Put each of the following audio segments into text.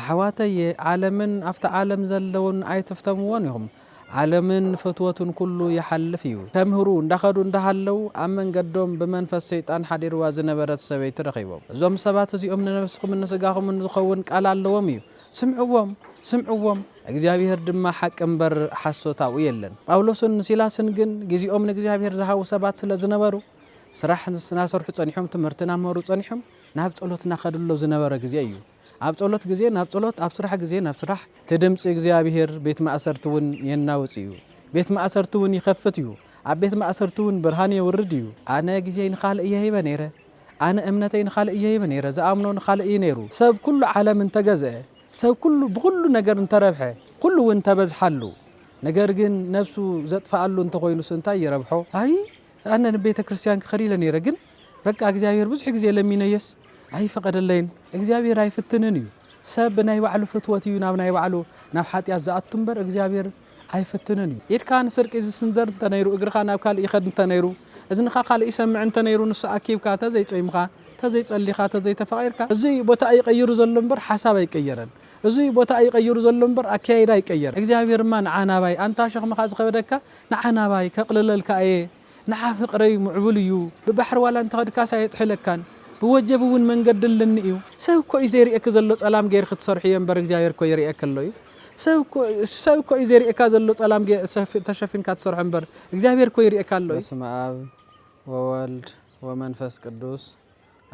أحواتي عالمن أفت عالم زلون أي تفتمون يهم عالمن فتوة كله يحلفيو تمهرون دخلوا دهلو أمن قدوم بمنفس شيطان حدير وازن برد سبيت رخيبهم زوم سبات زي أمنا نفسكم من نسقاهم من زخون قال اللوميو سمعوهم እግዚአብሔር ድማ ሐቅ እንበር ሐሶታው የለን ጳውሎስን ሲላስን ግን ግዚኦም ንእግዚአብሔር ዝሃው ሰባት ስለዝነበሩ ስራሕ ስናሰርሑ ጸኒሖም ትምህርትና መሩ ጸኒሖም ናብ ጸሎትና ኸድሎ ዝነበረ ጊዜ እዩ ኣብ ጸሎት ጊዜ ናብ ጸሎት ኣብ ስራሕ ጊዜ ናብ ስራሕ ተድምጽ እግዚአብሔር ቤት ማእሰርቱን የናውጽ እዩ ቤት ማእሰርቱን ይኸፍት እዩ ኣብ ቤት ማእሰርቱን ብርሃን ይወርድ እዩ ኣነ ጊዜን ኻልእ ይሄበ ነይረ ኣነ እምነተይን ኻልእ ይሄበ ነይረ ዝኣምኖን ኻልእ ነይሩ ሰብ ኩሉ ዓለም እንተገዘአ سو بكل نجار انتربحه كل وانتبزحلو نجار جن نفسه زاد فعلو انت قوينو سنتاي يربحو هاي أنا نبيت كريستيان خليل نيرجن بقى أجزاير بس حق زي لمينا يس هاي فقد اللين أجزاير هاي فتنني سب ناي وعلو فتوتي ناي وعلو نفحات يزعت تنبر أجزاير هاي فتنني إذا كان سرك إذا سنزر تنيرو إجرخان أبكال يخد تنيرو إذا نخال يسمع تنيرو نص أكيب كاتا زي أي مخا تزي اللي خاتا زي تفغير كا زي بوتا يغيروا زلمبر حساب يقيرن زي بوتا يغيروا زلمبر أكيد يقير إجزاير ما نعنا باي أنت شيخ مخاز خبرك نعنا باي كقلل كاي نعافق ري معبوليو ببحر ولا انت قد كاسا يتحلك كان بوجبون من قد لنيو سو كو يزيري اكزلو سلام غير ختصرح ينبر إجزاير كو يري اكلوي سو كو يزيري اكازلو سلام تشفين كاتسرح ينبر إجزاير كو يري اكلوي بسم آب وولد ومنفس قدوس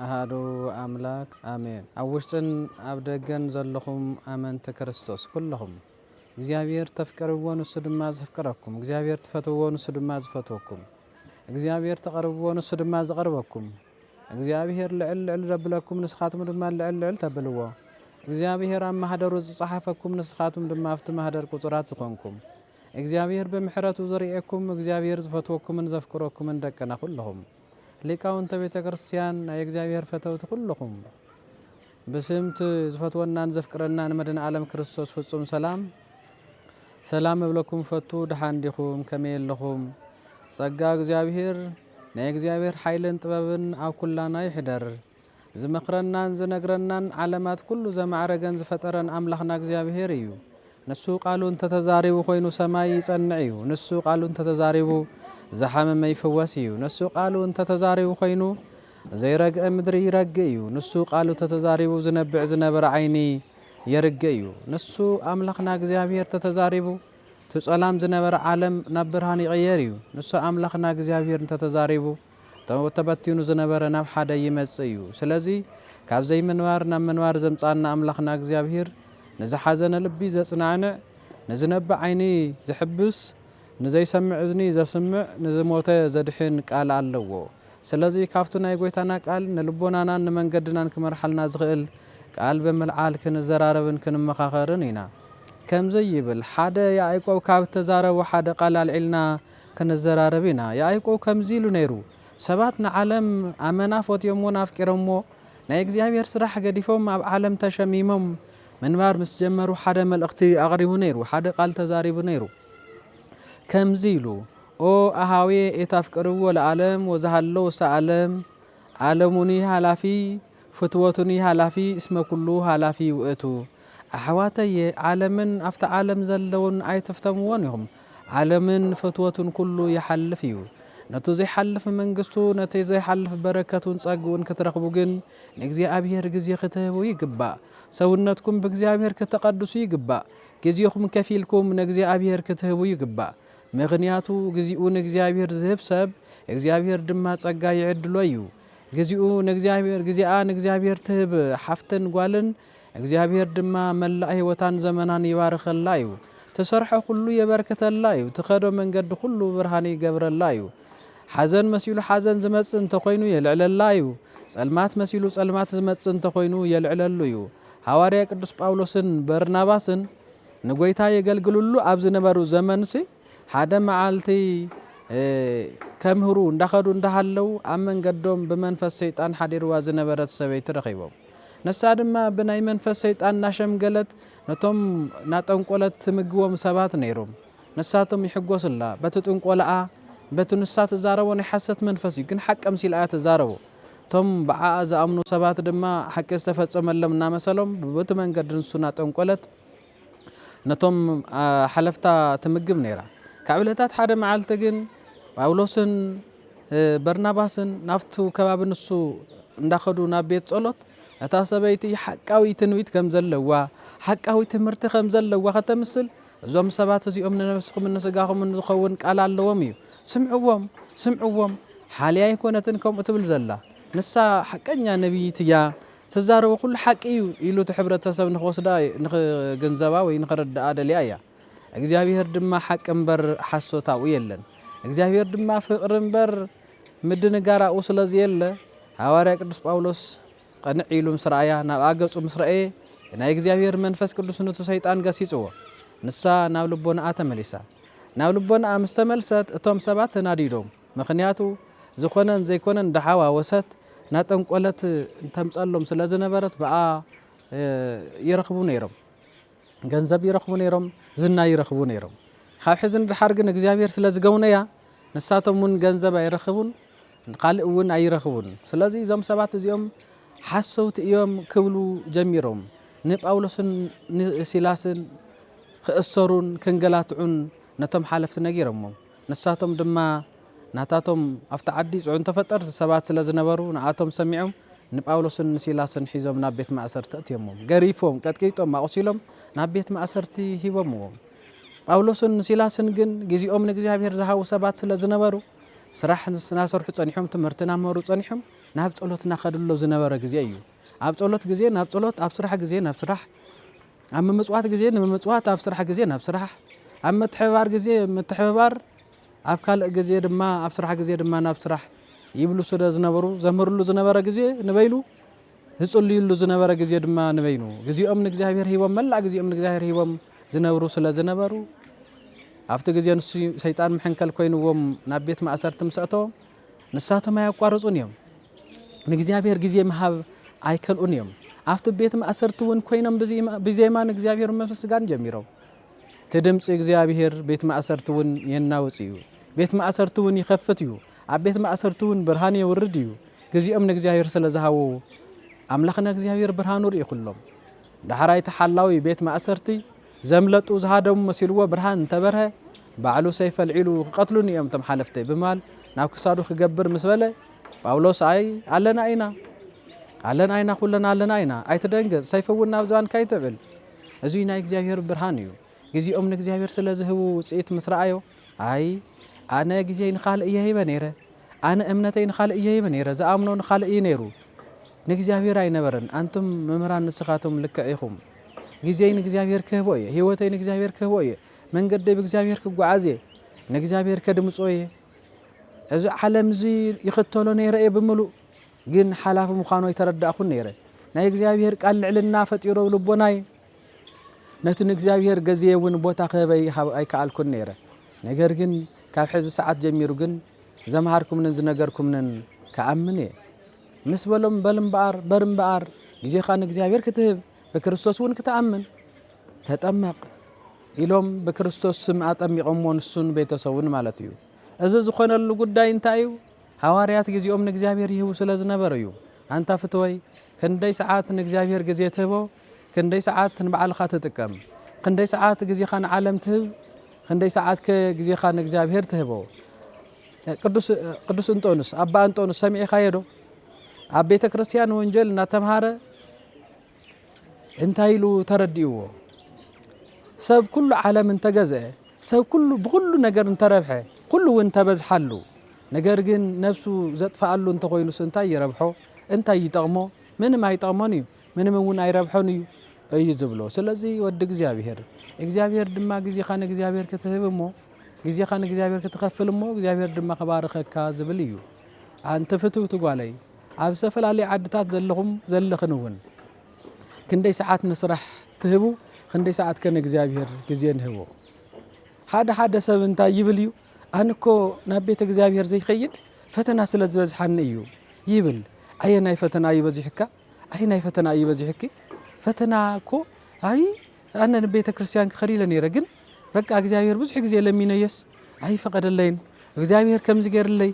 أهادو أملاك آمين أوشتن أبدأن زلهم آمنت كريستوس كلهم እግዚአብሔር ተፍቀርዎን እሱድማ ዘፍቀረኩም እግዚአብሔር ተፈትዎን እሱድማ ዘፈትወኩም እግዚአብሔር ተቀርብዎን እሱድማ ዘቀርበኩም እግዚአብሔር ልዕል ዘብለኩም ንስኻትም ድማ ልዕል ተብልዎ እግዚአብሔር ኣብ ማህደሩ ዝጻሐፈኩም ንስኻትም ድማ ኣብቲ ማህደር ቁጽራት ዝኾንኩም እግዚአብሔር በምሕረቱ ዘርኢኩም እግዚአብሔር ዝፈትወኩምን ዘፍቅረኩምን ደቀና ኩልኹም ሊቃውንተ ቤተ ክርስቲያን ናይ እግዚአብሔር ፈተውት ኩልኹም በስምት ዝፈትወናን ዘፍቅረናን መድኃኔ ዓለም ክርስቶስ ፍጹም ሰላም ብለኩም ፈቱ ደሃንዲኹም ከመየለኹም ጸጋ እግዚአብሔር ናይ እግዚአብሔር ኃይልን ጥበብን ኣብ ኩላና ይሕደር ዝመኽረናን ዝነግረናን ዓለማት ኩሉ ዘማዕረገን ዝፈጠረን አምላኽና እግዚአብሔር እዩ ንሱ ቃሉን ተተዛሪቡ ኮይኑ ሰማይ ይጸንዕ እዩ ንሱ ቃሉን ተተዛሪቡ زحمم يفوس እዩ ንሱ ቃሉን ተተዛሪቡ ኮይኑ ዘይረግአ ምድሪ ይረግእ እዩ ንሱ ቃሉ ተተዛሪቡ ዝነብዕ ዝነበረ ዓይኒ يرجع እዩ ንሱ አምላኽና እግዚአብሔር ተተዛሪቡ ተጸላም ዝነበረ ዓለም ናብ ብርሃን ይቀየር እዩ ንሱ አምላኽና እግዚአብሔር ተተዛሪቡ ተበትኑ ዝነበረ ናብ ሓደ ይመጽእ እዩ ስለዚ ካብ ዘይምንባር ናብ ምንባር ዘምጻና አምላኽና እግዚአብሔር ንዝሓዘነ ልቢ ዘጽናዕንዕ ንዝነብዕ ዓይኒ ዝሕብስ نزي سمع إذني إذا سمع نزموته زدحين قال علوه سلزي كافتنا يقولنا قال نلبونا نمن قدنا كمرحلنا زغل قال بملعال كن الزراربن كن مخاخرن هنا كم زيبل حدا يعيقو كابت زارب وحدا قال العلنا كن الزراربنا يعيقو كم زيلو نيرو سباتنا عالم أمنا فوت يومونا فكرمو نيجزيابير سراح قديفهم عالم تشميمهم من بار مسجمرو حدا ملقتي أغريبو نيرو حدا قال تزاربو نيرو كم زيلو او اهاوي اتفكروا العالم وزهلو سعالم عالموني هالافي فتوتني هالافي اسم كله هالافي وقتو احواتي عالمن افت عالم زلون اي تفتمونهم عالمن فتوتن كله يحلفيو نتو زي حلف منغستو نتي زي حلف بركتون صقون كترخبو جن እግዚአብሔር ጊዜ ከተበው ይግባ ሰውነትኩም በእግዚአብሔር ከተቀደሱ ይግባ ጊዜኩም ከፊልኩም ለእግዚአብሔር ከተበው ይግባ ምክንያቱ ግዚኡን እግዚአብሔር ዝህብ ሰብ እግዚአብሔር ድማ ጸጋ ይዕድሎ እዩ ግዚኡን እግዚአብሔር ግዚአን እግዚአብሔር ትህብ ሐፍተን ጓልን እግዚአብሔር ድማ መላእ ህይወታን ዘመናን ይባርከላ እዩ ተሰርሐ ሁሉ የበረከተላ እዩ ተኸዶ መንገድ ሁሉ ብርሃን ይገብረላ እዩ حزن مسيلو حزن زمصن تخوينو يلعللا እዩ ጸልማት መስይሉ ጸልማት ዝመጽን ተኮይኑ የልዕለሉ እዩ ሐዋርያ ቅዱስ ጳውሎስን በርናባስን ንጎይታ የገልግሉሉ ኣብ ዝነበሩ ዘመንሲ ሓደ መዓልቲ ከምህሩ እንዳኸዱ እንዳሃለው ኣብ መንገዶም ብመንፈስ ሰይጣን ሓዲርዋ ዝነበረት ሰበይቲ ረኺቦም ነሳ ድማ ብናይ መንፈስ ሰይጣን ናሸምገለት ነቶም ናጠንቆለት ምግቦም ሰባት ነይሮም ነሳቶም ይሕጎስላ በትጥንቆለኣ በትንሳት ዛረቦ ናይ ሐሰት መንፈስ ግን ሐቀም ሲልአት ዛረቦ ቶም በዓኣ ዝኣምኑ ሰባት ድማ ሓቂ ዝተፈጸመሎም እናመሰሎም በቲ መንገዲ ንሱና ጠንቆለት ነቶም ሓለፍታ ትምግብ ነይራ ካብ ዕለታት ሓደ መዓልቲ ግን ጳውሎስን በርናባስን ናፍቱ ከባቢ ንሱ እንዳኸዱ ናብ ቤት ጸሎት እታ ሰበይቲ ሓቃዊ ትንቢት ከም ዘለዋ ሓቃዊ ትምህርቲ ከም ዘለዋ ከተምስል እዞም ሰባት እዚኦም ንነፍስኩም ንስጋኹም ዝኸውን ቃል ኣለዎም እዩ ስምዕዎም ሓልያ ይኮነትን ከምኡ ትብል ዘላ ንሳ ሓቀኛ ነቢይት እያ ተዛረበ ኩሉ ሓቂ እዩ ኢሉ ሕብረተሰብ ንኽወስዳ ንኽገንዘባ ወይ ንኽረዳኣ ደልያ እያ እግዚአብሔር ድማ ሓቂ እምበር ሓሶታው የለን እግዚአብሔር ድማ ፍቅር እምበር ምድንጋራኡ ስለዝየለ ሐዋርያ ቅዱስ ጳውሎስ ቀንዕ ኢሉ ምስ ረአያ ናብ ኣገጹ ምስ ረአየ ናይ እግዚአብሔር መንፈስ ቅዱስ ነቱ ሰይጣን ገሲጽዎ ንሳ ናብ ልቦናኣ ተመሊሳ ናብ ልቦናኣ ምስ ተመልሰት እቶም ሰባት ተናዲዶም ምክንያቱ ዝኾነን ዘይኮነን ደሓዋወሰት ናጠንቆለት ተምጸሎም ስለ ዝነበረት በኣ ይረኽቡ ነይሮም ገንዘብ ይረኽቡ ነይሮም ዝና ይረኽቡ ነይሮም ካብ ሕዝን ድሓር ግን እግዚአብሔር ስለ ዝገውነያ ንሳቶም ውን ገንዘብ ኣይረኽቡን ካልእ ውን ኣይረኽቡን ስለዚ እዞም ሰባት እዚኦም ሓሰውቲ እዮም ክብሉ ጀሚሮም ንጳውሎስን ሲላስን ክእሰሩን ክንገላትዑን ነቶም ሓለፍቲ ነጊሮሞም ንሳቶም ድማ ናታቶም ኣብቲ ዓዲ ጽዑን ተፈጠርቲ ሰባት ስለ ዝነበሩ ንኣቶም ሰሚዖም ንጳውሎስን ሲላስን ሒዞም ናብ ቤት ማእሰርቲ እትዮሞም ገሪፎም ቀጥቂጦም ኣቑሲሎም ናብ ቤት ማእሰርቲ ሂቦምዎም ጳውሎስን ሲላስን ግን ግዚኦም ንእግዚአብሔር ዝሃቡ ሰባት ስለ ዝነበሩ ስራሕ ናሰርሑ ጸኒሖም ትምህርቲ ናመሩ ጸኒሖም ናብ ጸሎት ናኸድሎ ዝነበረ ግዜ እዩ ኣብ ጸሎት ግዜ ናብ ጸሎት ኣብ ስራሕ ግዜ ናብ ስራሕ ኣብ ምጽዋት ግዜ ንምጽዋት ኣብ ስራሕ ግዜ ናብ ስራሕ ኣብ ምትሕብባር ግዜ ምትሕብባር ኣብ ካልእ ግዜ ድማ ኣብ ስራሕ ግዜ ድማ ናብ ስራሕ ይብሉ ስለ ዝነበሩ ዘምርሉ ዝነበረ ግዜ ንበይኑ ዝጽልዩሉ ዝነበረ ግዜ ድማ ንበይኑ ግዚኦም ንእግዚአብሔር ሂቦም መላእ ግዚኦም ንእግዚአብሔር ሂቦም ዝነብሩ ስለ ዝነበሩ ኣብቲ ግዜ ንሱ ሰይጣን ምሕንከል ኮይኑዎም ናብ ቤት ማእሰርቲ ምስእተዎም ንሳቶም ኣያቋርጹን እዮም ንእግዚአብሔር ግዜ ምሃብ ኣይከልኡን እዮም ኣብቲ ቤት ማእሰርቲ ውን ኮይኖም ብዜማ ንእግዚአብሔር መስጋን ጀሚሮም ትድምፂ እግዚአብሔር ቤት ማእሰርቲ ውን የናውጽ እዩ ቤት ማእሰርቲ ውን ይኸፍት እዩ ኣብ ቤት ማእሰርቲ ውን ብርሃን የውርድ እዩ ግዚኦም ንእግዚአብሔር ስለ ዝሃቡ ኣምላኽና እግዚአብሔር ብርሃኑ ርኢ ኩሎም ዳሕራይ ተሓላዊ ቤት ማእሰርቲ ዘምለጡ ዝሃደሙ መሲልዎ ብርሃን ተበርሀ ባዕሉ ሰይፈ ልዒሉ ክቀትሉን እዮም ቶም ሓለፍተይ ብማል ናብ ክሳዱ ክገብር ምስ በለ ጳውሎስ ኣይ ኣለና ኢና ኩለና ኣለና ኢና ኣይትደንገጽ ሰይፈ ውን ናብ ዝባንካ ይትዕብል እዙይ ናይ እግዚአብሔር ብርሃን እዩ ግዚኦም ንእግዚአብሔር ስለ ዝህቡ ውፅኢት ምስ ረአዮ ኣይ ኣነ ግዜይ ንኻልእ እየ ሂበ ነይረ ኣነ እምነተይ ንኻልእ እየ ሂበ ነይረ ዝኣምኖ ንኻልእ እዩ ነይሩ ንእግዚአብሔር ኣይነበረን አንቱም መምህራን ንስኻቶም ልክዕ ኢኹም ግዜይ ንእግዚአብሔር ክህቦ እየ ህይወተይ ንእግዚአብሔር ክህቦ እየ መንገደይ ብእግዚአብሔር ክጓዓዝ እየ ንእግዚአብሔር ከድምጾ እየ እዚ ዓለም እዚ ይኽተሎ ነይረ እየ ብምሉእ ግን ሓላፊ ምዃኑ ኣይተረዳእኹን ነይረ ናይ እግዚአብሔር ቃል ልዕልና ፈጢሮ ልቦናይ ነቲ ንእግዚአብሔር ገዝየ ውን ቦታ ክህበይ ኣይከኣልኩን ነይረ ነገር ግን ካብ ሕዚ ሰዓት ጀሚሩ ግን ዘምሃርኩምንን ዝነገርኩምንን ከኣምን እየ ምስ በሎም በርምበኣር ግዜኻ ንእግዚአብሔር ክትህብ በክርስቶስ ውን ክትኣምን ተጠመቕ ኢሎም በክርስቶስ ስም ኣጠሚቖሞ ንሱን ቤተሰቡን ማለት እዩ እዚ ዝኾነሉ ጉዳይ እንታይ እዩ ሐዋርያት ግዚኦም ንእግዚአብሔር ይህቡ ስለ ዝነበረ እዩ ኣንታ ፍትወይ ክንደይ ሰዓት ንእግዚአብሔር ግዜ ትህቦ ክንደይ ሰዓት ንባዕልኻ ትጥቀም ክንደይ ሰዓት ግዜኻ ንዓለም ትህብ ክንደይ ሰዓት ግዜኻ ንእግዚአብሔር ትህቦ ቅዱስ እንጦንስ ኣባ እንጦንስ ሰሚዕኻዮ ዶ ኣብ ቤተ ክርስቲያን ወንጀል እናተምሃረ እንታይ ኢሉ ተረዲእዎ ሰብ ኩሉ ዓለም እንተገዝአ ሰብ ኩሉ ብኩሉ ነገር እንተረብሐ ኩሉ ውን ተበዝሓሉ ነገር ግን ነፍሱ ዘጥፋኣሉ እንተኮይኑስ እንታይ ይረብሖ እንታይ ይጠቕሞ ምንም ኣይጠቕሞን እዩ ምንም ውን ኣይረብሖን እዩ ዝብሎ ስለዚ ወዲ እግዚአብሔር ድማ ግዜኻ ንእግዚአብሔር ክትህብ እሞ ግዜኻ ንእግዚአብሔር ክትኸፍል እሞ እግዚአብሔር ድማ ከባረኸካ ዝብል እዩ ኣንተ ፍትው ትጓለይ ኣብ ዝተፈላለዩ ዓድታት ዘለኽን ውን ክንደይ ሰዓት ንስራሕ ትህቡ ክንደይ ሰዓት ከንእግዚአብሔር ግዜ ንህቦ ሓደ ሰብ እንታይ ይብል እዩ ኣንኮ ናብ ቤተ እግዚአብሔር ዘይኸይድ ፈተና ስለ ዝበዝሓኒ እዩ ይብል ኣየ ናይ ፈተና ይበዝሕካ ኣይ ናይ ፈተና ይበዝሕኪ ፈተና እኮ ኣይ ኣነ ቤተ ክርስቲያን ክኸሪለ ነይረ ግን በቃ እግዚአብሔር ብዙሕ ግዜ ለሚነየስ ኣይፈቀደለይን እግዚአብሔር ከምዚ ገይርለይ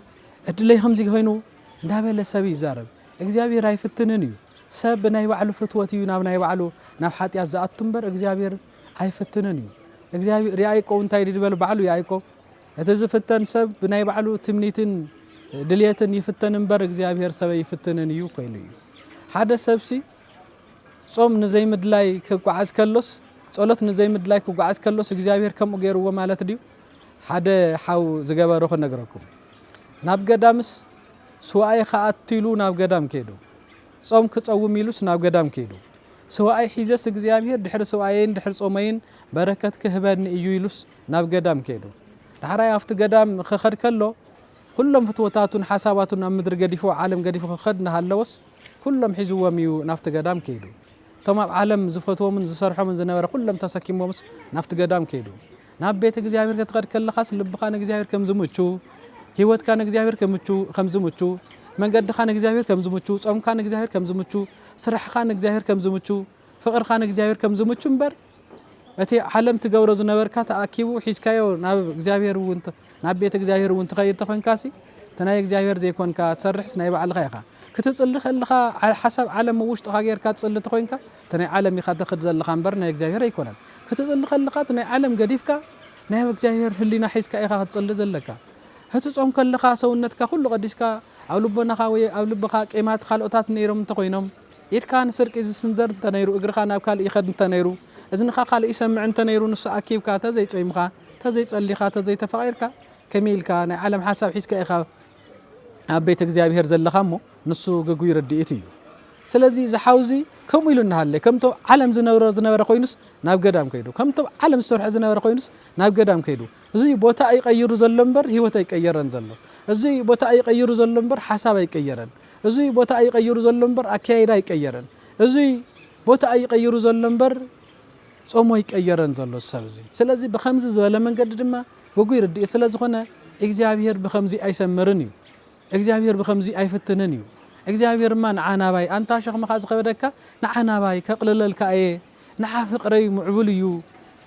እድለይ ከምዚ ኮይኑ እንዳበለ ሰብ ይዛረብ እግዚአብሔር ኣይፍትንን እዩ ሰብ ናይ ባዕሉ ፍትወት እዩ ናብ ናይ ባዕሉ ናብ ሓጢያት ዝኣቱ እምበር እግዚአብሔር ኣይፍትንን እዩ እግዚአብሔር ያዕቆብ እንታይ ድበል ባዕሉ ያዕቆብ እቲ ዝፍተን ሰብ ብናይ ባዕሉ ትምኒትን ድልየትን ይፍተን እምበር እግዚአብሔር ሰብ ይፍትንን እዩ ኮይኑ እዩ ሓደ ሰብሲ ጾም ንዘይምድላይ ክጓዓዝ ከሎስ ጸሎት ንዘይምድላይ ክጓዓዝ ከሎስ እግዚአብሔር ከምኡ ገይርዎ ማለት ድዩ ሓደ ሓው ዝገበሮ ክነግረኩም ናብ ገዳምስ ስዋኣይ ከኣትሉ ናብ ገዳም ከይዱ ጾም ክጸውም ኢሉስ ናብ ገዳም ከይዱ ስዋኣይ ሒዘስ እግዚአብሔር ድሕሪ ስዋኣይን ድሕሪ ጾመይን በረከት ክህበኒ እዩ ኢሉስ ናብ ገዳም ከይዱ ድሕራይ ኣብቲ ገዳም ክኸድ ከሎ ኩሎም ፍትወታቱን ሓሳባቱን ኣብ ምድሪ ገዲፉ ዓለም ገዲፉ ክኸድ እናሃለወስ ኩሎም ሒዝዎም እዩ ናብቲ ገዳም ከይዱ ቶም ኣብ ዓለም ዝፈትዎምን ዝሰርሖምን ዝነበረ ኩሎም ተሰኪሞምስ ናብቲ ገዳም ከይዱ ናብ ቤተ እግዚአብሔር ክትኸድ ከለኻስ ልብኻ ንእግዚአብሔር ከም ዝምቹ ህይወትካ ንእግዚአብሔር ከም ዝምቹ መንገድኻ ንእግዚአብሔር ከም ዝምቹ ጾምካ ንእግዚአብሔር ከም ዝምቹ ስራሕኻ ንእግዚአብሔር ከም ዝምቹ ፍቅርኻ ንእግዚአብሔር ከም ዝምቹ እምበር እቲ ዓለም ትገብሮ ዝነበርካ ተኣኪቡ ሒዝካዮ ናብ እግዚአብሔር ናብ ቤተ እግዚአብሔር ትኸይድ ተኾንካሲ ተናይ እግዚአብሔር ዘይኮንካ ትሰርሕስ ናይ ባዕልኻ ኢኻ ክትጽልይ ከለኻ ሓሳብ ዓለም ውሽጥኻ ጌርካ ትጽልይ ተኾንካ ተናይ ዓለም ኢኻ ትኸድ ዘለኻ እምበር ናይ እግዚአብሔር ኣይኮነን ክትጽልይ ከለኻ ተናይ ዓለም ገዲፍካ ናይ እግዚአብሔር ህሊና ሒዝካ ኢኻ ክትጽልይ ዘለካ ህትጾም ከለኻ ሰውነትካ ኩሉ ቀዲስካ ኣብ ልቦናኻ ወይ ኣብ ልብኻ ቄማት ካልኦታት ነይሮም እንተኾይኖም ኢድካ ንስርቂ ዝስንዘር እንተነይሩ እግርኻ ናብ ካልእ ይኸድ እንተነይሩ እዝንኻ ካልእ ይሰምዕ እንተነይሩ ንሱ ኣኪብካ ተዘይጾይምኻ ተዘይጸሊኻ ተዘይተፈቒርካ ከመይ ኢልካ ናይ ዓለም ሓሳብ ሒዝካ ኢኻ ኣብ ቤተ እግዚአብሔር ዘለኻ እሞ ንሱ ግጉይ ርድኢት እዩ ስለዚ ዝሓውዚ ከምኡ ኢሉ እናሃለይ ከምቶም ዓለም ዝነበረ ኮይኑስ ናብ ገዳም ከይዱ ከምቶም ዓለም ዝሰርሖ ዝነበረ ኮይኑስ ናብ ገዳም ከይዱ እዚ ቦታ ኣይቀይሩ ዘሎ እምበር ህይወት ኣይቀየረን ዘሎ እዚ ቦታ ኣይቀይሩ ዘሎ እምበር ሓሳብ ኣይቀየረን እዚ ቦታ ኣይቀይሩ ዘሎ እምበር ኣከያይዳ ኣይቀየረን እዚ ቦታ ኣይቀይሩ ዘሎ እምበር ጾሞ ኣይቀየረን ዘሎ ሰብ እዚ ስለዚ ብኸምዚ ዝበለ መንገዲ ድማ ግጉይ ርድኢት ስለ ዝኾነ እግዚአብሔር ብኸምዚ ኣይሰምርን እዩ እግዚአብሔር ብኸምዚ ኣይፍትንን እዩ እግዚአብሔር ማ ንዓናባይ አንታ ሸኽምኻ ዝኸበደካ ንዓናባይ ከቕልለልካ እየ ንዓ ፍቕረይ ምዕቡል እዩ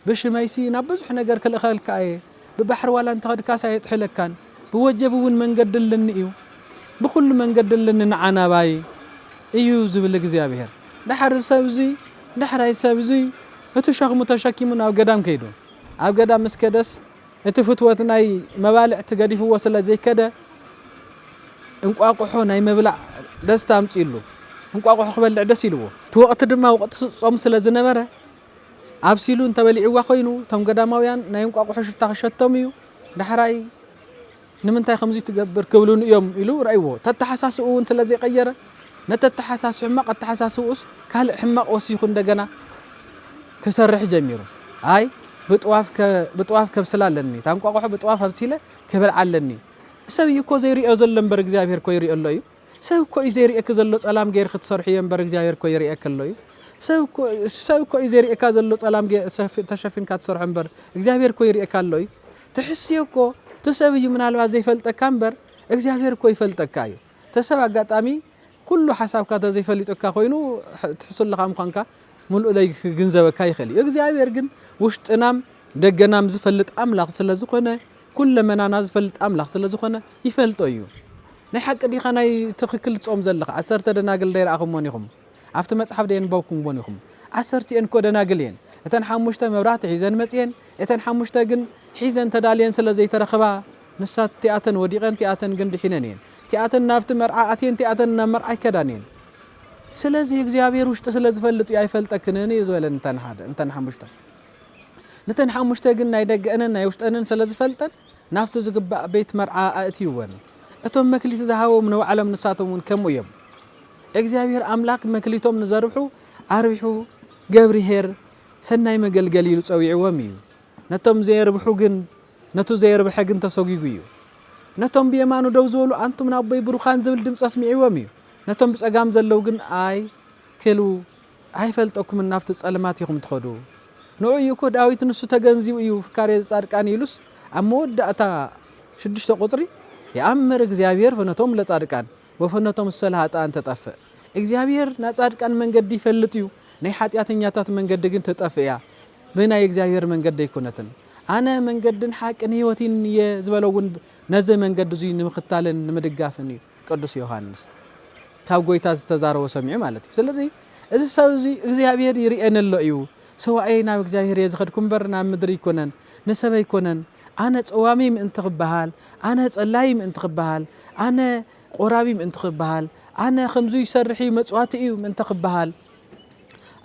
ብሽመይሲ ናብ ብዙሕ ነገር ክልኸልካ እየ ብባሕሪ ዋላ እንተኸድካስ ኣይጥሕለካን ብወጀብ እውን መንገድልኒ እዩ ብኩሉ መንገድልኒ ንዓናባይ እዩ ዝብል እግዚአብሔር ድሕራይ ሰብዚ እቲ ሸኽሙ ተሸኪሙ ናብ ገዳም ከይዱ ኣብ ገዳም ምስ ከደስ እቲ ፍትወት ናይ መባልዕ ትገዲፍዎ ስለ ዘይከደ እንቋቁሖ ናይ መብላዕ ደስታ ኣምፂሉ እንቋቁሖ ክበልዕ ደስ ኢልዎ እቲ ወቕቲ ድማ ወቕቲ ጾም ስለ ዝነበረ ኣብሲሉ እንተበሊዕዋ ኮይኑ ቶም ገዳማውያን ናይ እንቋቁሖ ሽታ ክሸቶም እዩ ድሕራይ ንምንታይ ከምዚ ትገብር ክብሉን እዮም ኢሉ ረእይዎ ተተሓሳስኡ እውን ስለ ዘይቀየረ ነተተሓሳስኡ ሕማቕ ኣተሓሳስኡስ ካልእ ሕማቕ ወሲኹ እንደገና ክሰርሕ ጀሚሩ ኣይ ብጥዋፍ ከብስላ ኣለኒ ታንቋቁሖ ብጥዋፍ ኣብሲለ ክበልዓ ኣለኒ ሰብ እኮ ዘይሪኦ ዘሎ እምበር እግዚአብሔር ኮ ይሪኦ ኣሎ እዩ ሰብ እኮ ዘይሪእክ ዘሎ ጸላም ገይር ክትሰርሕ እየ እምበር እግዚአብሔር ኮ ይሪእክ ኣሎ እዩ ሰብ እኮ ዘይሪእካ ዘሎ ጸላም ተሸፊንካ ትሰርሖ እምበር እግዚአብሔር ኮ ይሪእካ ኣሎ እዩ ትሕስዮ እኮ ተሰብ እዩ ምናልባት ዘይፈልጠካ እምበር እግዚአብሔር ኮ ይፈልጠካ እዩ ተሰብ ኣጋጣሚ ኩሉ ሓሳብካ ተዘይፈሊጠካ ኮይኑ ትሕስለኻ ምዃንካ ሙሉእ ለይ ክግንዘበካ ይኽእል እዩ እግዚአብሔር ግን ውሽጥናም ደገናም ዝፈልጥ ኣምላኽ ስለ ዝኾነ ኩለመናና ዝፈልጥ ኣምላኽ ስለ ዝኾነ ይፈልጦ እዩ ናይ ሓቂ ዲኻ ናይ ትኽክል ጾም ዘለኻ 10 ደናግል ደይረኣኹምዎን ኢኹም ኣብቲ መጽሓፍ ደየንበብኩምዎን ኢኹም 10 እየን ኮ ደናግል እየን እተን 5 መብራህቲ ሒዘን መጽየን እተን 5 ግን ሒዘን ተዳልየን ስለ ዘይተረኽባ ንሳት ቲኣተን ወዲቐን ቲኣተን ግን ድሒነን እየን ቲኣተን ናብቲ መርዓ ኣትየን ቲኣተን ናብ መርዓ ይከዳን እየን ስለዚ እግዚአብሔር ውሽጢ ስለ ዝፈልጥ እዩ ኣይፈልጠክንን እዩ ዝበለን እንተን 5 ነተን 5 ግን ናይ ደገአንን ናይ ውሽጠንን ስለ ዝፈልጠን ናፍቲ ዝግባእ ቤት መርዓ ኣእትይወን እቶም መክሊት ዝሃቦም ንባዕሎም ንሳቶም እውን ከምኡ እዮም እግዚአብሔር ኣምላክ መክሊቶም ንዘርብሑ ኣርቢሑ ገብርሄር ሰናይ መገልገሊ ኢሉ ፀዊዕዎም እዩ ነቶም ዘይርብሑ ግን ነቱ ዘይርብሐ ግን ተሰጊጉ እዩ ነቶም ብየማኑ ደው ዝበሉ አንቱም ናበይ ብሩኻን ዝብል ድምፂ ኣስሚዕዎም እዩ ነቶም ብጸጋም ዘለው ግን ኣይ ክሉ ኣይፈልጠኩም ናፍቲ ጸልማት ኢኹም ትኸዱ ንዑ እኮ ዳዊት ንሱ ተገንዚቡ እዩ ፍካሬ ጻድቃን ኢሉስ ኣብ መወዳእታ 6 ቁጽሪ يأمر እግዚአብሔር ፈነቶም ለጻድቃን ወፈነቶም ሰላሃጣን ተጠፍእ እግዚአብሔር ናጻድቃን መንገድ ይፈልጥ እዩ ናይ ኃጢአተኛታት መንገድ ግን ተጠፍእያ በናይ እግዚአብሔር መንገድ ይኮነትን አነ መንገድን ሐቅን ህይወትን የዝበለውን ነዘ መንገድ ዙይ ንምኽታለን ንምድጋፍን ቅዱስ ዮሐንስ ካብ ጎይታ ዝተዛረቦ ሰሚዑ ማለት እዩ ስለዚ እዚ ሰብ እዚ እግዚአብሔር ይርአነሎ እዩ ሰዋይ ናብ እግዚአብሔር የዝኸድኩም በር ናብ ምድሪ ይኮነን ንሰብ ይኮነን ኣነ ጸዋሚ ምእንቲ ክበሃል ኣነ ጸላይ ምእንቲ ክበሃል ኣነ ቆራቢ ምእንቲ ክበሃል ኣነ ከምዙ ይሰርሕ መጽዋት እዩ ምእንቲ ክበሃል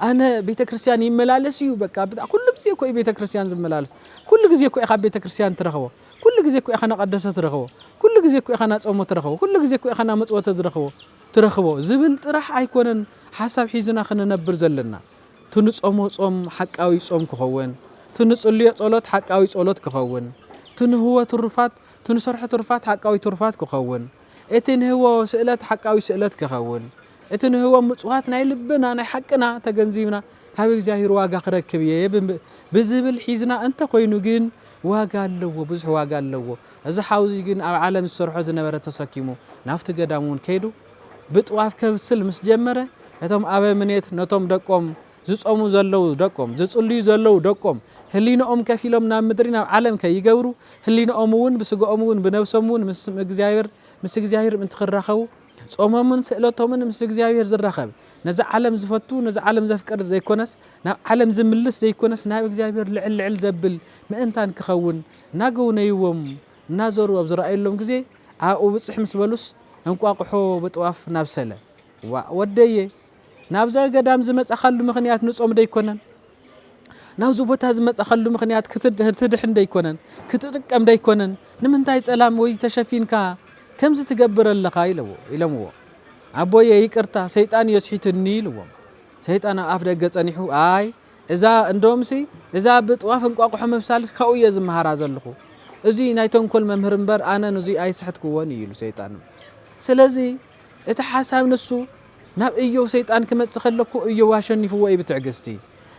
ኣነ ቤተ ክርስቲያን ይመላለስ እዩ በቃ ኩሉ ግዜ ኮይ ቤተ ክርስቲያን ዝመላለስ ኩሉ ግዜ ኮይ ካብ ቤተ ክርስቲያን ትረኽቦ ኩሉ ግዜ ኮይ ኻና ቀደሰ ትረኽቦ ኩሉ ግዜ ኮይ ኻና ጾሞ ትረኽቦ ኩሉ ግዜ ኮይ ኻና መጽወተ ትረኽቦ ዝብል ጥራሕ ኣይኮነን ሓሳብ ሒዝና ክንነብር ዘለና ትንጾሞ ጾም ሓቃዊ ጾም ክኸውን ትንጽልዮ ጸሎት ሓቃዊ ጸሎት ክኸውን ትንህዎ ትሩፋት ትንሰርሖ ትሩፋት ሓቃዊ ትሩፋት ክኸውን እቲ ንህዎ ስእለት ሓቃዊ ስእለት ክኸውን እቲ ንህዎ ምጽዋት ናይ ልብና ናይ ሓቅና ተገንዚብና ካብ እግዚአብሔር ዋጋ ክረክብ እየ ብዝብል ሒዝና እንተ ኮይኑ ግን ዋጋ ኣለዎ ብዙሕ ዋጋ ኣለዎ እዚ ሓውዚ ግን ኣብ ዓለም ዝሰርሖ ዝነበረ ተሰኪሙ ናፍቲ ገዳም እውን ከይዱ ብጥዋፍ ከብስል ምስ ጀመረ እቶም ኣበምኔት ነቶም ደቆም ዝጾሙ ዘለው ደቆም ዝጽልዩ ዘለው ደቆም ህሊናኦም ከፊሎም ናብ ምድሪ ናብ ዓለም ከይገብሩ ህሊናኦም እውን ብስጋኦም እውን ብነፍሶም እውን ምስ እግዚአብሔር እንትኽራኸቡ ጾሞምን ስእለቶምን ምስ እግዚአብሔር ዝራኸብ ነዚ ዓለም ዝፈቱ ነዚ ዓለም ዘፍቅር ዘይኮነስ ናብ ዓለም ዝምልስ ዘይኮነስ ናብ እግዚአብሔር ልዕል ዘብል ምእንታን ክኸውን እናገውነይዎም እናዘሩ ኣብ ዝረኣየሎም ግዜ ኣብኡ ብፅሕ ምስ በሉስ እንቋቁሖ ብጥዋፍ ናብሰለ ወደየ ናብዛ ገዳም ዝመጸኸሉ ምኽንያት ንጾም ደይኮነን ናብዚ ቦታ ዝመጸኸሉ ምኽንያት ክትድሕን ደይኮነን ክትጥቀም ደይኮነን ንምንታይ ጸላም ወይ ተሸፊንካ ከምዚ ትገብር ኣለኻ ኢሎምዎ ኣቦየ ይቅርታ ሰይጣን የስሒትኒ ኢልዎም ሰይጣን ኣብ ደገ ጸኒሑ ኣይ እዛ እንዶምሲ እዛ ብጥዋፍ እንቋቁሖ ምብሳልስ ካብኡ እየ ዝመሃራ ዘለኹ እዚ ናይ ተንኮል መምህር እምበር ኣነ ነዚ ኣይስሕትክዎን ኢሉ ሰይጣን ስለዚ እቲ ሓሳብ ንሱ ናብ እዮብ ሰይጣን ክመጽእ ከለኩ እዮብ ኣሸኒፍዎ እዩ ብትዕግስቲ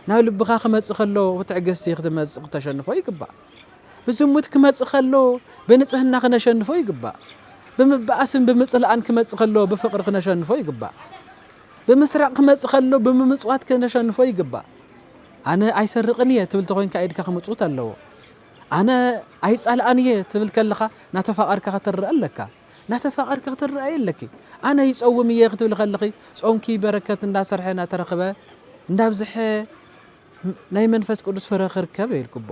ናብ ልብኻ ክመጽእ ከሎ ብትዕግስቲ ክትመጽእ ክተሸንፎ ይግባእ ብዝሙት ክመጽእ ከሎ ብንጽህና ክነሸንፎ ይግባእ ብምባእስን ብምጽላእን ክመጽእ ከሎ ብፍቅሪ ክነሸንፎ ይግባእ ብምስራቅ ክመጽእ ከሎ ብምምጽዋት ክነሸንፎ ይግባእ ኣነ ኣይሰርቕን እየ ትብል ተኮይንካ ኢድካ ክምጽውት ኣለዎ ኣነ ኣይጻልኣን እየ ትብል ከለኻ ናተፋቐርካ ክትርአ ኣለካ ናተፋቐርካ ክትርአ የለኪ ኣነ ይጸውም እየ ክትብል ከለኺ ጾምኪ በረከት እንዳሰርሐ እናተረኸበ እንዳብዝሐ ናይ መንፈስ ቅዱስ ፍረ ክርከብ ይልክቦ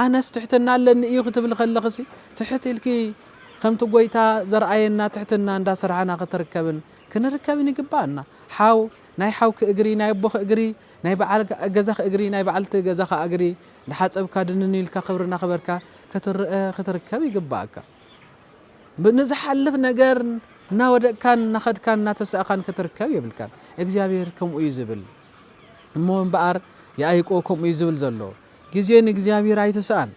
ኣነስ ትሕትና ኣለኒ እዩ ክትብል ከለኽሲ ትሕት ኢልኪ ከምቲ ጎይታ ዘርአየና ትሕትና እንዳሰርሐና ክትርከብን ክንርከብን ይግባአና ሓው ናይ ሓውክ እግሪ ናይ ኣቦኽ እግሪ ናይ በዓል ገዛኽ እግሪ ናይ በዓልቲ ገዛኻ እግሪ ንሓፀብካ ድንንኢልካ ክብርና ክበርካ ክትርአ ክትርከብ ይግባአካ ብንዝሓልፍ ነገር እናወደቅካን እናኸድካን እናተሰእኻን ክትርከብ የብልካን እግዚአብሔር ከምኡ እዩ ዝብል እሞ እምበኣር ያዕቆብ ከምኡ እዩ ዝብል ዘሎ ግዜ ንእግዚአብሔር ኣይትስኣን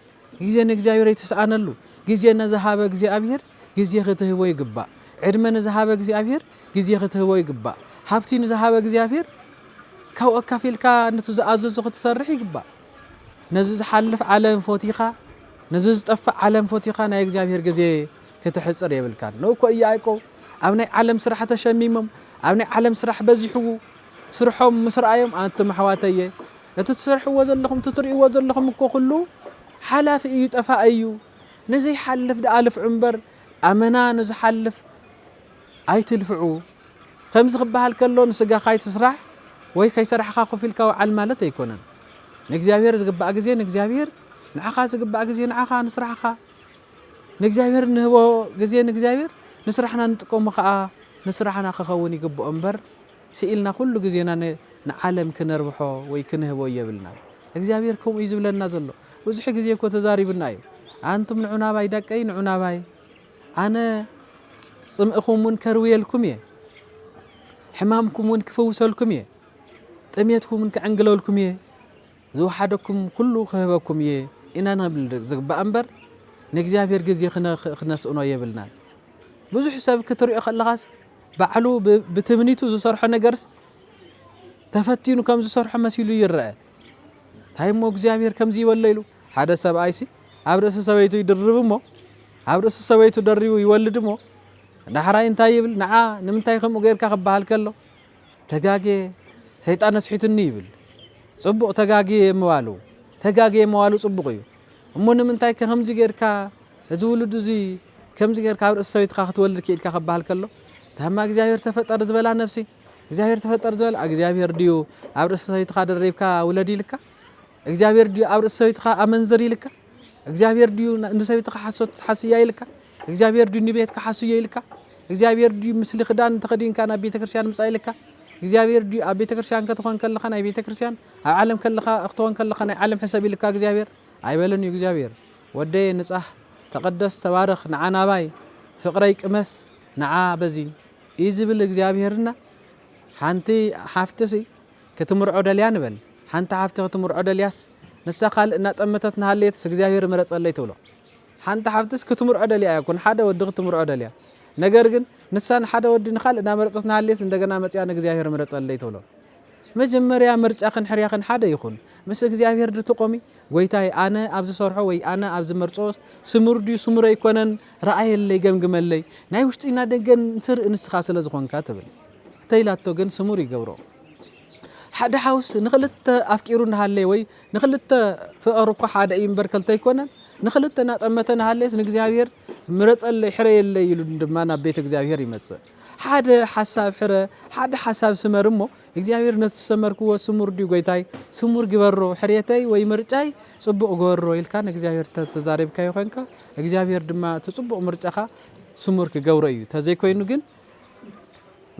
ግዜ ንእግዚአብሔር ኣይትስኣነሉ ግዜ ነዝሃበ እግዚአብሔር ግዜ ክትህቦ ይግባእ ዕድመ ነዝሃበ እግዚአብሔር ግዜ ክትህቦ ይግባእ ሃብቲ ነዝሃበ እግዚአብሔር ካብኡ ኣካፊልካ ነቲ ዝኣዘዞ ክትሰርሕ ይግባእ ነዚ ዝሓልፍ ዓለም ፎቲኻ ነዚ ዝጠፍእ ዓለም ፎቲኻ ናይ እግዚአብሔር ግዜ ክትሕፅር የብልካን ንእኮ ያዕቆብ ኣብ ናይ ዓለም ስራሕ ተሸሚሞም ኣብ ናይ ዓለም ስራሕ በዚሕዎ ስርሖም ምስ ረኣዮም ኣንቱም ኣሕዋተየ እቲ ትሰርሕዎ ዘለኹም ትትርእይዎ ዘለኹም እኮ ኩሉ ሓላፊ እዩ ጠፋእ እዩ ንዘይሓልፍ ደኣ ልፍዑ እምበር ኣመና ንዝሓልፍ ኣይትልፍዑ ከምዚ ክበሃል ከሎ ንስጋኻ ይትስራሕ ወይ ከይሰራሕኻ ኮፍ ኢልካ ውዓል ማለት ኣይኮነን ንእግዚአብሔር ዝግባእ ግዜ ንእግዚአብሔር ንዓኻ ዝግባእ ግዜ ንዓኻ ንስራሕኻ ንእግዚአብሔር ንህቦ ግዜ ንእግዚአብሔር ንስራሕና ንጥቀሞ ከዓ ንስራሕና ክኸውን ይግብኦ እምበር ስኢልና ኩሉ ግዜና ንዓለም ክነርብሖ ወይ ክንህቦ የብልና እግዚአብሔር ከምኡ እዩ ዝብለና ዘሎ ብዙሕ ግዜ እኮ ተዛሪብና እዩ ኣንቱም ንዑናባይ ደቀይ ንዑናባይ ኣነ ጽምእኹም እውን ከርውየልኩም እየ ሕማምኩም እውን ክፈውሰልኩም እየ ጥሜትኩም እውን ክዕንግለልኩም እየ ዝወሓደኩም ኩሉ ክህበኩም እየ ኢና ንብል ዝግባእ እምበር ንእግዚአብሔር ግዜ ክነስእኖ የብልና ብዙሕ ሰብ ክትሪኦ ከለኻስ ባዕሉ ብትምኒቱ ዝሰርሖ ነገርስ ተፈቲኑ ከም ዝሰርሖ መሲሉ ይርአ ታይሞ እግዚአብሔር ከምዚ ይበሎ ኢሉ ሓደ ሰብኣይሲ ኣብ ርእሲ ሰበይቱ ይድርብ እሞ ኣብ ርእሲ ሰበይቱ ደሪቡ ይወልድ እሞ ዳሕራይ እንታይ ይብል ንዓ ንምንታይ ከምኡ ጌርካ ክበሃል ከሎ ተጋጌ ሰይጣን ኣስሒትኒ ይብል ጽቡቕ ተጋጌ የመዋሉ ጽቡቕ እዩ እሞ ንምንታይ ከምዚ ጌርካ እዚ ውሉድ እዚ ከምዚ ጌርካ ኣብ ርእሲ ሰበይትካ ክትወልድ ክኢልካ ክበሃል ከሎ ታማ እግዚአብሔር ተፈጠር ዝበላ ነፍሲ እግዚአብሔር ተፈጠር ዝበላ እግዚአብሔር ድዩ ኣብ ርእሲ ሰበይትካ ደረብካ ውለድ ይልካ እግዚአብሔር ድዩ ኣብ ርእሲ ሰበይትካ ኣመንዝር ይልካ እግዚአብሔር ድዩ ንሰበይትካ ሓሶት ሓስያ ይልካ እግዚአብሔር ድዩ ንቤትካ ሓስዮ ይልካ እግዚአብሔር ድዩ ምስሊ ክዳን ተኸዲንካ ናብ ቤተክርስትያን ምጻ ይልካ እግዚአብሔር ድዩ ኣብ ቤተክርስትያን ከተኾን ከለኻ ናይ ቤተክርስትያን ኣብ ዓለም ከለኻ እኽተኾን ከለኻ ናይ ዓለም ሕሰብ ይልካ እግዚአብሔር ኣይበለን እዩ እግዚአብሔር ወደይ ንጻሕ ተቀደስ ተባረኽ ንዓናባይ ፍቅረይ ቅመስ ንዓ በዚ ይዝብል እግዚአብሔርና ሓንቲ ሓፍትሲ ክትምርዖ ደልያ ንበል ሓንቲ ሓፍቲ ክትምርዖ ደልያስ ንሳ ካልእ እናጠመተት ንሃልየትስ እግዚአብሔር ምረጸለይ ትብሎ ሓንቲ ሓፍትስ ክትምርዖ ደልያ ይኩን ሓደ ወዲ ክትምርዖ ደልያ ነገር ግን ንሳን ሓደ ወዲ ንኻልእ እናመረጸት ንሃልየትስ እንደገና መጽያ ንእግዚአብሔር ምረጸለይ ትብሎ መጀመርያ ምርጫ ክንሕርያ ክን ሓደ ይኹን ምስ እግዚአብሔር ድትቆሚ ጎይታይ ኣነ ኣብ ዝሰርሖ ወይ ኣነ ኣብ ዝመርጾስ ስሙር ድዩ ስሙር ኣይኮነን ረኣየለይ ገምግመለይ ናይ ውሽጢና ደገን ትርኢ ንስኻ ስለ ዝኾንካ ትብል ተይላቶ ግን ስሙር ይገብሮ ሓደ ሓውስ ንኽልተ ኣፍቂሩ ንሃለይ ወይ ንኽልተ ፍቕሩ እኳ ሓደ እዩ እምበር ክልተ ኣይኮነን ንኽልተ እናጠመተ ንሃለይስ ንእግዚአብሔር ምረጸለይ ሕረየለይ ኢሉ ድማ ናብ ቤት እግዚአብሔር ይመጽእ ሓደ ሓሳብ ሕረ ሓደ ሓሳብ ስመር እሞ እግዚአብሔር ነቲ ሰመርክዎ ስሙር ድዩ ጎይታይ ስሙር ግበሮ ሕርየተይ ወይ ምርጫይ ጽቡቕ ግበሮ ኢልካ ንእግዚአብሔር ተዛሪብካ ይኾንካ እግዚአብሔር ድማ ትጽቡቕ ምርጫኻ ስሙር ክገብሮ እዩ ተዘይኮይኑ ግን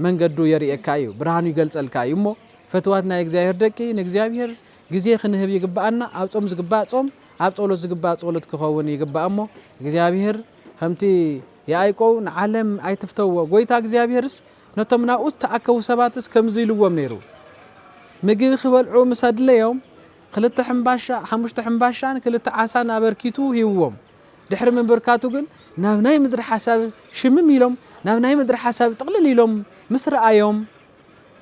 መንገዱ የርእየካ እዩ ብርሃኑ ይገልጸልካ እዩ እሞ ፈትዋት ናይ እግዚአብሔር ደቂ ንእግዚአብሔር ግዜ ክንህብ ይግባአና ኣብ ጾም ዝግባእ ጾም ኣብ ጸሎት ዝግባእ ጸሎት ክኸውን ይግባእ እሞ እግዚአብሔር ከምቲ ያዕቆብ ንዓለም ኣይትፍተዎ ጎይታ እግዚአብሔርስ ነቶም ናብኡ ተኣከቡ ሰባትስ ከምዚ ኢልዎም ነይሩ ምግቢ ክበልዑ ምስ ኣድለዮም 2 ሕምባሻ 5 ሕምባሻን 2 ዓሳን ኣበርኪቱ ሂብዎም ድሕሪ ምንብርካቱ ግን ናብ ናይ ምድሪ ሓሳብ ሽምም ኢሎም ናብ ናይ ምድሪ ሓሳብ ጥቕልል ኢሎም ምስ ረኣዮም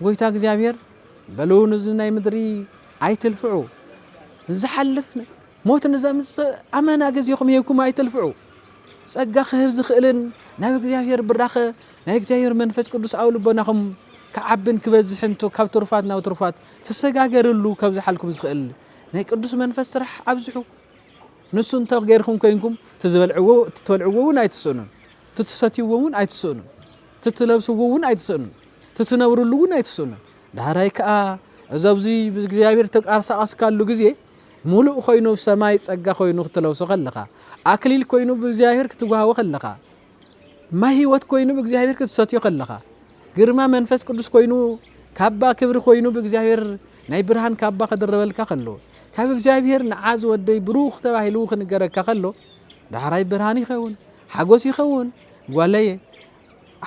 ጎይታ እግዚአብሔር በለው ንዚ ናይ ምድሪ ኣይትልፍዑ ዝሓልፍ ሞት ንዘምጽእ ኣመና ገዚኹም ሂብኩም ኣይትልፍዑ ጸጋ ክህብ ዝኽእልን ናብ እግዚአብሔር ብራኸ ናይ እግዚአብሔር መንፈስ ቅዱስ ኣብ ልቦናኹም ክዓብን ክበዝሕን ካብ ትሩፋት ናብ ትሩፋት ተሰጋገርሉ ካብ ዝሓልኩም ዝኽእል ናይ ቅዱስ መንፈስ ስራሕ ኣብዝሑ ንሱ እንተገይርኩም ኮይንኩም ትዝበልዕዎ ትትበልዕዎ እውን ኣይትስእኑን ትትሰትይዎ እውን ኣይትስእኑን ትትለብስዎ እውን ኣይትስእኑን ትትነብሩሉ እውን ኣይትስእኑን ዳህራይ ከዓ እዘብዚ ብእግዚአብሔር ተቃርሳቃስካሉ ግዜ ሙሉእ ኮይኑ ሰማይ ጸጋ ኮይኑ ክትለብሶ ከለኻ ኣክሊል ኮይኑ ብእግዚአብሔር ክትጓሃቦ ከለኻ ማይ ህይወት ኮይኑ ብእግዚአብሔር ክትሰትዮ ከለኻ ግርማ መንፈስ ቅዱስ ኮይኑ ካባ ክብሪ ኮይኑ ብእግዚአብሔር ናይ ብርሃን ካባ ከደረበልካ ከሎ ካብ እግዚአብሔር ንዓዝ ወደይ ብሩኽ ተባሂሉ ክንገረካ ከሎ ዳህራይ ብርሃን ይኸውን ሓጎስ ይኸውን ጓለየ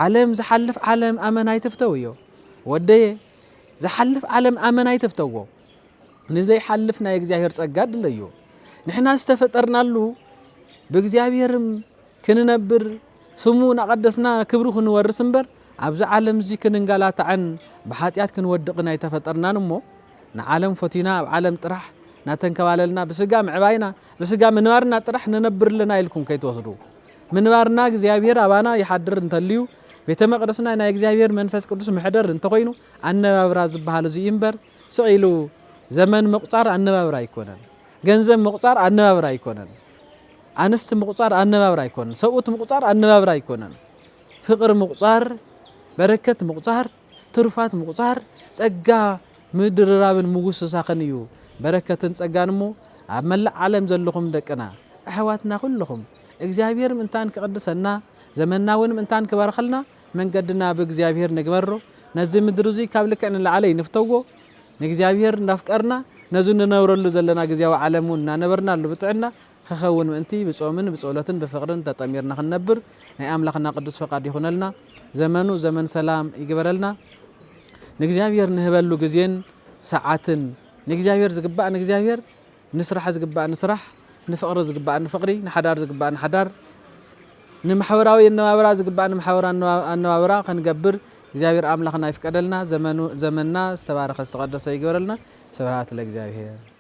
ዓለም ዝሓልፍ ዓለም ኣመናይ ትፍተው እዮ ወደየ ዝሓልፍ ዓለም ኣመናይ ትፍተዎ ንዘይ ሓልፍ ናይ እግዚአብሔር ጸጋ ድለዩ ንሕና ዝተፈጠርናሉ ብእግዚአብሔር ክንነብር ስሙ ናቀደስና ክብሩ ክንወርስ እምበር ኣብዚ ዓለም እዚ ክንንጋላታዕን ብሓጢያት ክንወድቕን ኣይተፈጠርናን እሞ ንዓለም ፈቲና ኣብ ዓለም ጥራሕ ናተንከባለልና ብስጋ ምዕባይና ብስጋ ምንባርና ጥራሕ ንነብርልና ኢልኩም ከይትወስዱ ምንባርና እግዚአብሔር ኣባና ይሓድር እንተልዩ ቤተ መቅደስና ናይ እግዚአብሔር መንፈስ ቅዱስ ምሕደር እንተኮይኑ ኣነባብራ ዝበሃል እዚ እምበር ስኢሉ ዘመን መቁጻር ኣነባብራ ኣይኮነን ገንዘብ መቁጻር ኣነባብራ ኣይኮነን ኣንስቲ መቁጻር ኣነባብራ ኣይኮነን ሰብኡት መቁጻር ኣነባብራ ኣይኮነን ፍቅር መቁጻር በረከት መቁጻር ትሩፋት መቁጻር ጸጋ ምድርራብን ምጉስሳኽን እዩ በረከትን ጸጋን እሞ ኣብ መላእ ዓለም ዘለኹም ደቅና ኣሕዋትና ኩልኹም እግዚአብሔር ምንታን ክቅድሰና ዘመንና እውን ምንታን ክባርኸልና መንገድና ብእግዚአብሔር ንግበሮ ነዚ ምድሪ እዚ ካብ ልክዕ ንላዕለ ይንፍተዎ ንእግዚአብሔር እንዳፍቀርና ነዚ ንነብረሉ ዘለና ግዜያዊ ዓለም እውን እናነበርናሉ ብጥዕና ክኸውን ምእንቲ ብጾምን ብጸሎትን ብፍቅርን ተጠሚርና ክንነብር ናይ ኣምላኽና ቅዱስ ፈቃድ ይኹነልና ዘመኑ ዘመን ሰላም ይግበረልና ንእግዚአብሔር ንህበሉ ግዜን ሰዓትን ንእግዚአብሔር ዝግባእ ንእግዚአብሔር ንስራሕ ዝግባእ ንስራሕ ንፍቅሪ ዝግባእ ንፍቅሪ ንሓዳር ዝግባእ ንሓዳር ንማሕበራዊ ኣነባብራ ዝግባእ ንማሕበራ ኣነባብራ ክንገብር እግዚአብሔር ኣምላኽና ይፍቀደልና ዘመንና ዝተባረኸ ዝተቀደሰ ይግበረልና ስብሐት ለእግዚአብሔር